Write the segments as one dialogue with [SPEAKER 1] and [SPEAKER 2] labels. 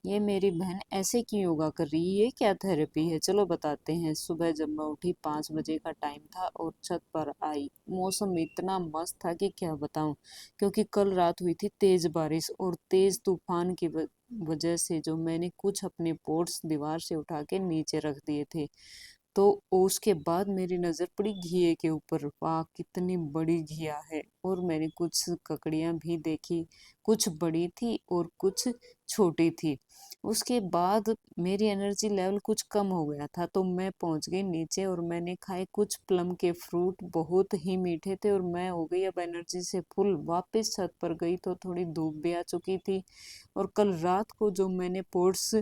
[SPEAKER 1] ये मेरी बहन ऐसे क्यों योगा कर रही है, ये क्या थेरेपी है, चलो बताते हैं। सुबह जब मैं उठी 5 बजे का टाइम था और छत पर आई। मौसम इतना मस्त था कि क्या बताऊं, क्योंकि कल रात हुई थी तेज बारिश और तेज तूफान की वजह से जो मैंने कुछ अपने पोट्स दीवार से उठा के नीचे रख दिए थे। तो उसके बाद मेरी नज़र पड़ी घिए के ऊपर। वाह कितनी बड़ी घिया है। और मैंने कुछ ककड़ियाँ भी देखी, कुछ बड़ी थी और कुछ छोटी थी। उसके बाद मेरी एनर्जी लेवल कुछ कम हो गया था, तो मैं पहुंच गई नीचे और मैंने खाए कुछ प्लम के फ्रूट, बहुत ही मीठे थे और मैं हो गई अब एनर्जी से फुल। वापस छत पर गई तो थोड़ी धूप भी आ चुकी थी। और कल रात को जो मैंने पोट्स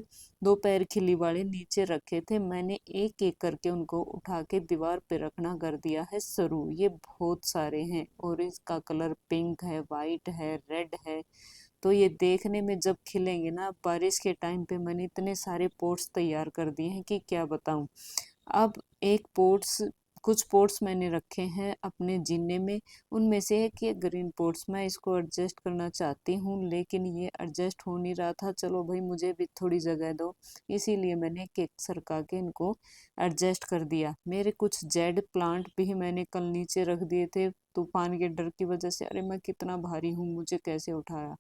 [SPEAKER 1] दोपहर खिली वाले नीचे रखे थे, मैंने एक एक करके उनको उठा के दीवार पे रखना कर दिया है शुरू। ये बहुत सारे हैं और इसका कलर पिंक है, वाइट है, रेड है। तो ये देखने में जब खिलेंगे ना, बारिश के टाइम पे मैंने इतने सारे पोट्स तैयार कर दिए हैं कि क्या बताऊं। अब एक पोट्स कुछ पोट्स मैंने रखे हैं अपने जीने में। उनमें से है कि ग्रीन पोट्स, मैं इसको एडजस्ट करना चाहती हूँ लेकिन ये एडजस्ट हो नहीं रहा था। चलो भाई मुझे भी थोड़ी जगह दो, इसीलिए मैंने केक सरका के इनको एडजस्ट कर दिया। मेरे कुछ जेड प्लांट भी मैंने कल नीचे रख दिए थे तूफान के डर की वजह से। अरे मैं कितना भारी हूँ, मुझे कैसे उठाया,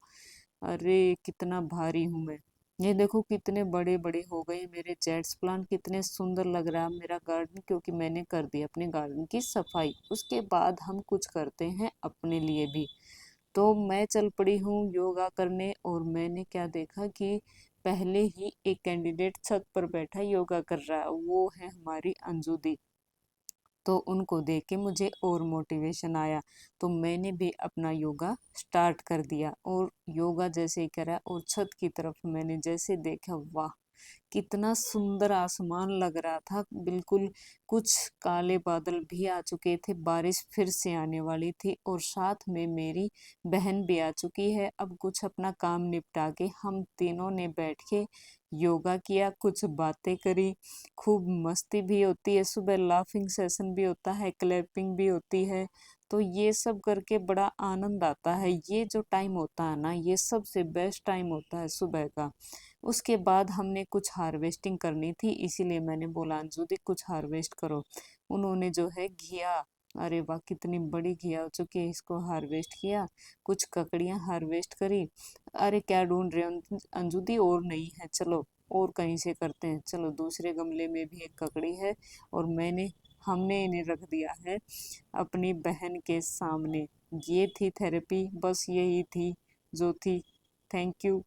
[SPEAKER 1] अरे कितना भारी हूँ मैं। ये देखो कितने बड़े बड़े हो गए मेरे जेट्स प्लांट, कितने सुंदर लग रहा है मेरा गार्डन, क्योंकि मैंने कर दी अपने गार्डन की सफाई। उसके बाद हम कुछ करते हैं अपने लिए भी। तो मैं चल पड़ी हूँ योगा करने और मैंने क्या देखा कि पहले ही एक कैंडिडेट छत पर बैठा योगा कर रहा है, वो है हमारी अंजू दी। तो उनको देख के मुझे और मोटिवेशन आया, तो मैंने भी अपना योगा स्टार्ट कर दिया। और योगा जैसे ही करा और छत की तरफ मैंने जैसे देखा, वाह कितना सुंदर आसमान लग रहा था बिल्कुल। कुछ काले बादल भी आ चुके थे, बारिश फिर से आने वाली थी और साथ में मेरी बहन भी आ चुकी है। अब कुछ अपना काम निपटा के हम तीनों ने बैठ के योगा किया, कुछ बातें करी, खूब मस्ती भी होती है, सुबह लाफिंग सेशन भी होता है, क्लैपिंग भी होती है। तो ये सब करके बड़ा आनंद आता है। ये जो टाइम होता है ना, ये सबसे बेस्ट टाइम होता है सुबह का। उसके बाद हमने कुछ हार्वेस्टिंग करनी थी, इसीलिए मैंने बोला अंजू दी कुछ हार्वेस्ट करो। उन्होंने जो है घिया, अरे वाह कितनी बड़ी घिया हो चुकी है, इसको हार्वेस्ट किया। कुछ ककड़ियाँ हार्वेस्ट करी। अरे क्या ढूंढ रहे हो अंजू दी, और नहीं है, चलो और कहीं से करते हैं। चलो दूसरे गमले में भी एक ककड़ी है और हमने इन्हें रख दिया है अपनी बहन के सामने। ये थी थेरेपी, बस यही थी जो थी। Thank you.